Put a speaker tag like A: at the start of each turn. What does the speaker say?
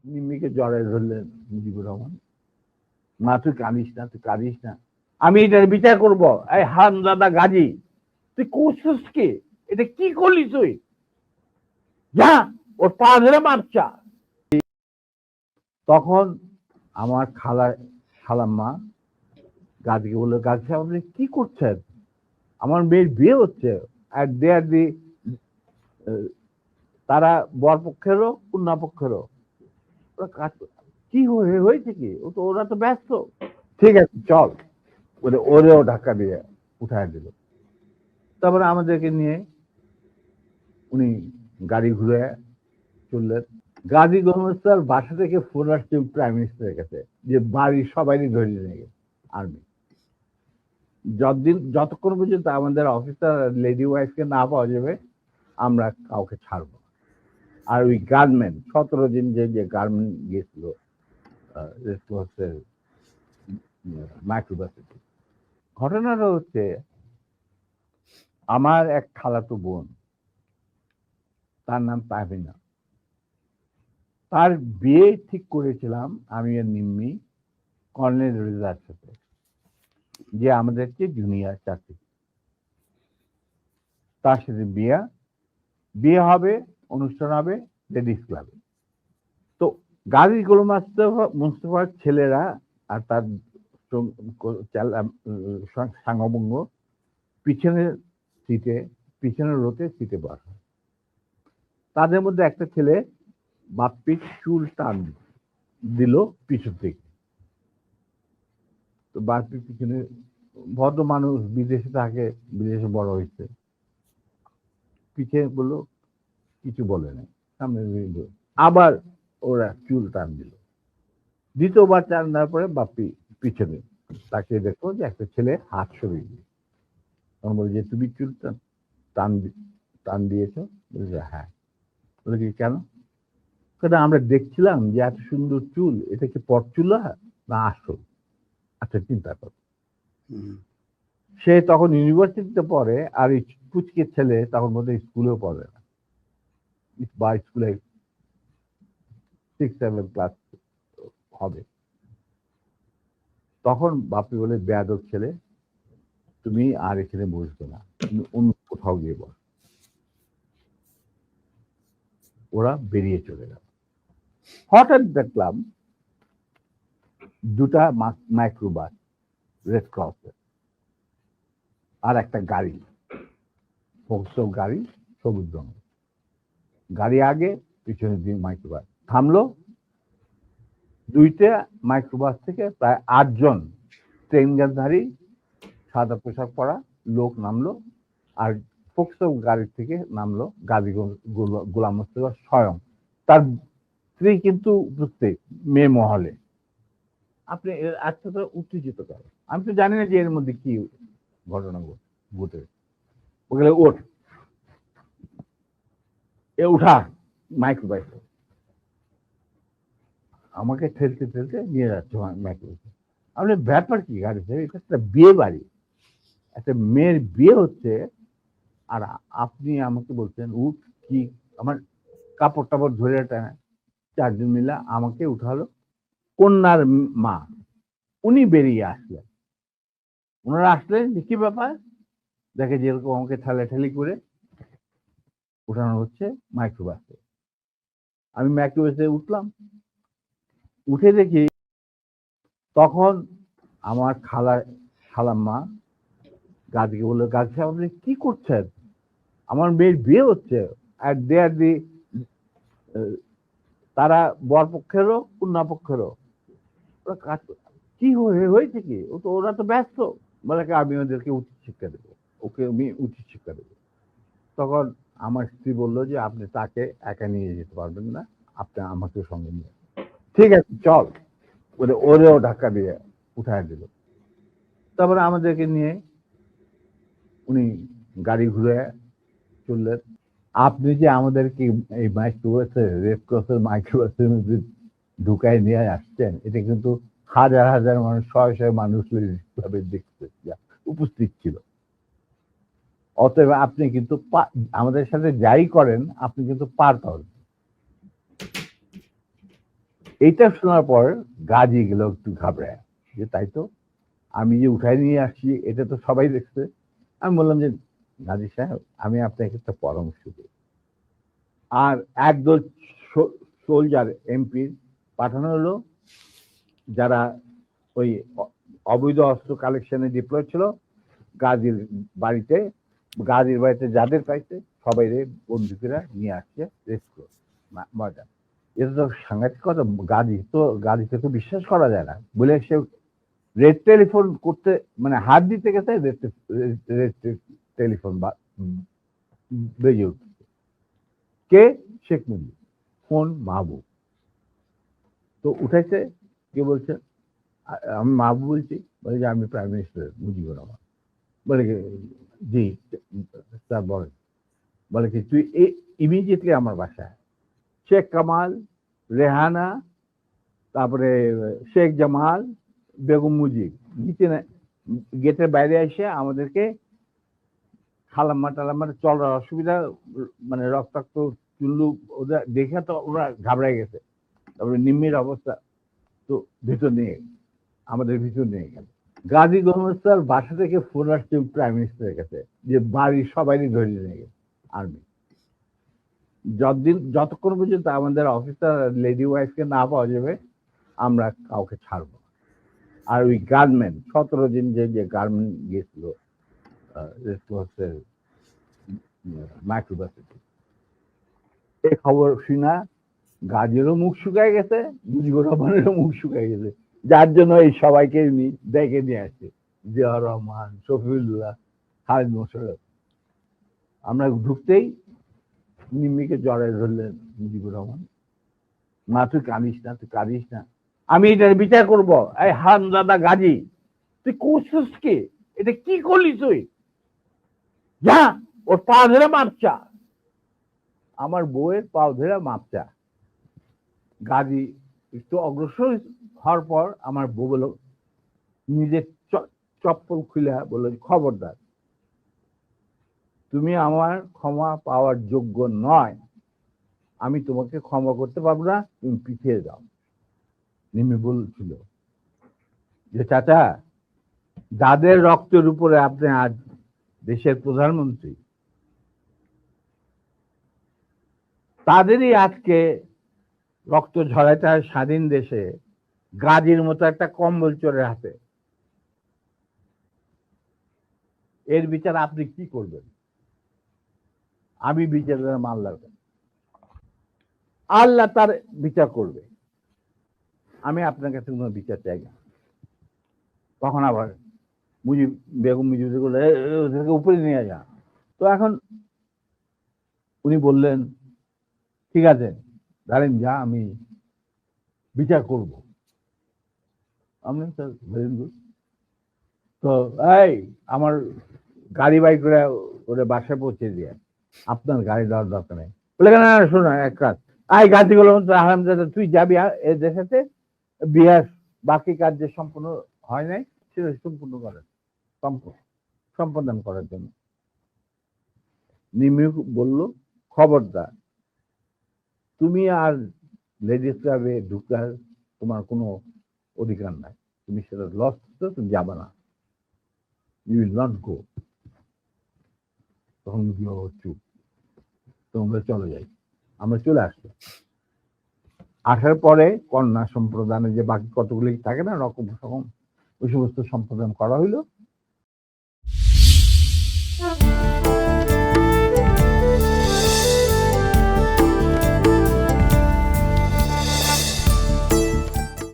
A: নিম্মিকে জড়ায় ধরলেন মুজিবুর রহমান। মা তুই কাঁদিস না, তুই কাঁদিস না, আমি এটার বিচার করব। এই হারামজাদা গাজী, তুই করছিস কি? এটা কি করলি তুই? যা, ওর পা ধরে মারছা। তখন আমার খালাম্মা গাজীকে বললো, গাজী সাহেব আপনি কি করছেন? আমার মেয়ের বিয়ে হচ্ছে, আর দে আর দি তারা বর পক্ষেরও কন্যা পক্ষেরও। কি হয়েছে কি? ওরা তো ব্যস্ত। ঠিক আছে চল, ওরেও ধাক্কা দিয়ে উঠায় দিল। তারপরে আমাদেরকে নিয়ে উনি গাড়ি ঘুরে চললেন। গাজী গোলমেস্তার বাসা থেকে ফোন আসছে প্রাইম মিনিস্টারের কাছে যে বাড়ির সবাই ধরে নিয়ে গেছে আর্মি। যতক্ষণ পর্যন্ত আমাদের অফিসার লেডি ওয়াইফকে না পাওয়া যাবে আমরা কাউকে ছাড়বো। আর ওই গার্মেন্ট 17 দিন যে গার্মেন্ট গেছিল মাইক্রোবাসিটি। ঘটনাটা হচ্ছে, আমার এক খালাতো বোন, তার নাম তাহমিনা, তার বিয়ে ঠিক করেছিলাম আমি আর নিম্মি কর্নেল রেজার সাথে, যে আমাদের চেয়ে জুনিয়র চাকরি। তার সাথে বিয়ে হবে, অনুষ্ঠান হবে লেডিস ক্লাবে। তো গাজী গোল মুস্তফার ছেলেরা আর তার সাঙ্গবঙ্গ পিছনের পিছনের রোতে সিটে বসা। তাদের মধ্যে একটা ছেলে বাপ্পির চুল টান দিল পিছন থেকে। তো বাপ্পির পিছনে, ভদ্র মানুষ, বিদেশে থাকে, বিদেশে বড় হয়েছে, পিছিয়ে বললো, কিছু বলে নাই, সামনে আবার ওরা চুল টান দিল। দ্বিতীয়বার টান দেওয়ার পরে বাপ্পি পিছনে তাকে দেখো যে একটা ছেলে হাত সরিয়ে দিল। তখন বলে যে তুমি চুল টান দিয়েছ? বলছে হ্যাঁ। বলে কি কেন? আমরা দেখছিলাম যে এত সুন্দর চুল, এটা কি পরচুলা না আসল? আচ্ছা চিন্তা কর। সে তখন ইউনিভার্সিটিতে পড়ে, আর এই পুচকে ছেলে তখন বোধহয় স্কুলেও পড়ে না, বা স্কুলে 6-7 ক্লাস হবে। তখন বাপি বলে, বেয়াদব ছেলে, তুমি আর এখানে বসবে না, তুমি অন্য কোথাও গিয়ে বস। ওরা বেরিয়ে চলে গেল। হঠাৎ দেখলাম দুটা মাইক্রোবাস, রেড ক্রসের, আর একটা গাড়ি, গাড়ি, সবুজ রঙের গাড়ি আগে, পিছনে দিয়ে মাইক্রোবাস থামলো। দুইটা মাইক্রোবাস থেকে প্রায় 8 জন ট্রেনগানধারী সাদা পোশাক পরা লোক নামলো, আর ফোকসো গাড়ি থেকে নামলো গাজী গোলাম মোস্তফা স্বয়ং। তার স্ত্রী কিন্তু উপস্থিত মেয়ে মহলে। আপনি আজকে উত্তেজিত করে, আমি তো জানি না যে এর মধ্যে কি ঘটনা ঘটে। ওগুলো ওঠ, এ উঠা মাইক্রোবাস। আমাকে ঠেলতে ঠেলতে নিয়ে যাচ্ছে মাইক্রোবাসে। আপনি ব্যাপার কি গাড়িতে? এটা একটা বিয়ে বাড়ি, একটা মেয়ের বিয়ে হচ্ছে, আর আপনি আমাকে বলছেন উঠ। কি আমার কাপড় টাপড় ধরে টানা 4 জন মিলে আমাকে উঠালো। কন্যার মা উনি বেরিয়ে আসলেন। ওনারা আসলেন যে কি ব্যাপার, দেখে যেরকম আমাকে ঠেলাঠেলি করে উঠানো হচ্ছে মাইক্রোবাসে। আমি মাইক্রোবাসে উঠলাম, উঠে দেখি তখন আমার খালাম্মা গাজীকে বললো, গাজী সাহেব আপনি কি করছেন? আমার মেয়ের বিয়ে হচ্ছে, আর দে আর দি তারা বর পক্ষেরও কন্যা পক্ষেরও। কি হয়েছে কি? ওরা তো ব্যস্ত। বলে আমি ওদেরকে উচিত শিক্ষা দেবো, ওকে আমি উচিত শিক্ষা দেবো। তখন আমার স্ত্রী বললো যে আপনি তাকে একা নিয়ে যেতে পারবেন না, আপনি আমাকে সঙ্গে নিয়ে। ঠিক আছে চল, ওরেও ধাক্কা দিয়ে উঠায় দিল। তারপরে আমাদেরকে নিয়ে উনি গাড়ি ঘুরে চললেন। আপনি যে আমাদেরকে এই মাইক্রোবাসে, রেড ক্রসের মাইক্রোবাসের মধ্যে ঢুকায় নিয়ে আসছেন, এটা কিন্তু হাজার হাজার মানুষ, শয়ে শয়ে মানুষ দেখতে উপস্থিত ছিল। অতএব আপনি কিন্তু আমাদের সাথে যাই করেন, আপনি কিন্তু পার পাবেন। এইটা শোনার পর গাজী গেল একটু ঘাবড়ায়, যে তাই তো, আমি যে উঠাই নিয়ে আসছি এটা তো সবাই দেখছে। আমি বললাম যে গাজী সাহেব, আমি আপনাকে একটা পরামর্শ দিই। আর একদল সোলজার এমপি পাঠানো হলো, যারা ওই অবৈধ অস্ত্র কালেকশনে ডিপ্লয় ছিল গাজীর বাড়িতে। গাজীর বাড়িতে যাদের পাইছে সবাই বন্দুকেরা নিয়ে আসছে রেস্ট ময়দান। এটা তো সাংঘাতিক কথা। গাজীকে তো বিশ্বাস করা যায় না বলে সে রেড টেলিফোন করতে, মানে হাত দিতে গেছে, রেড টেলিফোন বেজে উঠছে। কে? শেখ মুজিব। ফোন মাহবুব। তো উঠেছে, কে বলছে? আমি মাহবুব বলছি। বলে যে আমি প্রাইম মিনিস্টার মুজিবুর রহমান। বলে কি? জি স্যার বলেন। বলে কি, তুই ইমিডিয়েটলি আমার বাসায়। শেখ কামাল, রেহানা, তারপরে শেখ জামাল, বেগম মুজিব নিচে গেটের বাইরে এসে আমাদেরকে খালাম্মা টালাম্মা চলার অসুবিধা, মানে রক্তাক্ত চুল্লু, ওদের দেখে তো ওরা ঘাবড়ায় গেছে। তারপরে নিম্মির অবস্থা, তো ভিতর নিয়ে আমাদের ভিতর নিয়ে গেল। গাজী গহমস্তার বাসা থেকে ফোন আসছে প্রাইম মিনিস্টারের কাছে যে বাড়ির সবাই ধরে নিয়ে গেছে আর্মি। যতক্ষণ পর্যন্ত আমাদের অফিসার লেডি ওয়াইফকে না পাওয়া যাবে আমরা কাউকে ছাড়বো না। আর ওই গার্মেন্ট 17 দিন যে গার্মেন্ট গেছিল মাইক্রোবাসিটি, এই খবর শুনা গাজীরও মুখ শুকায় গেছে, মুজিবুর রহমানেরও মুখ শুকায় গেছে। যার জন্য এই সবাইকে ডেকে নিয়ে আসছে, জিয়াউর রহমান, শফিউল্লাহ, খালেদ মোশাররফ। আমরা ঢুকতেই নিম্মিকে জড়ায় ধরলেন মুজিবুর রহমান। মা তুই কাঁদিস না, তুই কাঁদিস না, আমি এটার বিচার করবো। এই হারামজাদা গাজী, তুই করছিস কি? এটা কি করলি তুই? যা ওর পা ধরে মাপচা। আমার বউয়ের পা ধরে মাপচা। গাজী একটু অগ্রসর হওয়ার পর আমার বউ বলল, নিজের চপ্পল খুলে বলল, খবরদার, তুমি আমার ক্ষমা পাওয়ার যোগ্য নয়, আমি তোমাকে ক্ষমা করতে পারবো না, তুমি পিছিয়ে যাও। নিমি বলছিল যে চাচা, যাদের রক্তের উপরে আপনি আজ দেশের প্রধানমন্ত্রী, তাদেরই আজকে রক্ত ঝরাইতে হয় স্বাধীন দেশে গাজীর মতো একটা কম্বল চোরের হাতে। এর বিচার আপনি কি করবেন? আমি বিচার আল্লাহর কাছে, আল্লাহ তার বিচার করবে, আমি আপনার কাছে কোনো বিচার চাই না। তখন আবার বেগম মুজিব ওদেরকে উপরে নিয়ে যা। তো এখন উনি বললেন, ঠিক আছে দাঁড়েন, যা, আমি বিচার করব। আমি ভেরি গুড। তো এই আমার গাড়ি বাই করে ওরে বাসায় পৌঁছে দিয়ে, আপনার গাড়ি দেওয়ার দরকার নেই। বলে কেন? শোনো এক কাজ, এই গাড়িগুলো আহমদাদা তুই যাবি এদের সাথে বিহার, বাকি কাজ যে সম্পূর্ণ হয় নাই সেটা সম্পূর্ণ করার সম্পাদন করার জন্য। নিমি বলল, খবরদার, তুমি আর লেডিস ক্লাবে ঢুকার তোমার কোনো অধিকার নাই, তুমি সেটা লস, তুমি যাবে না, ইউ উইল নট গো। তখন চুপ, তোমরা চলে যাই। আমরা চলে আসলো। আসার পরে কন্যা সম্প্রদানে যে বাকি কতগুলি থাকে না রকম ওই সমস্ত সম্প্রদান করা হইলো।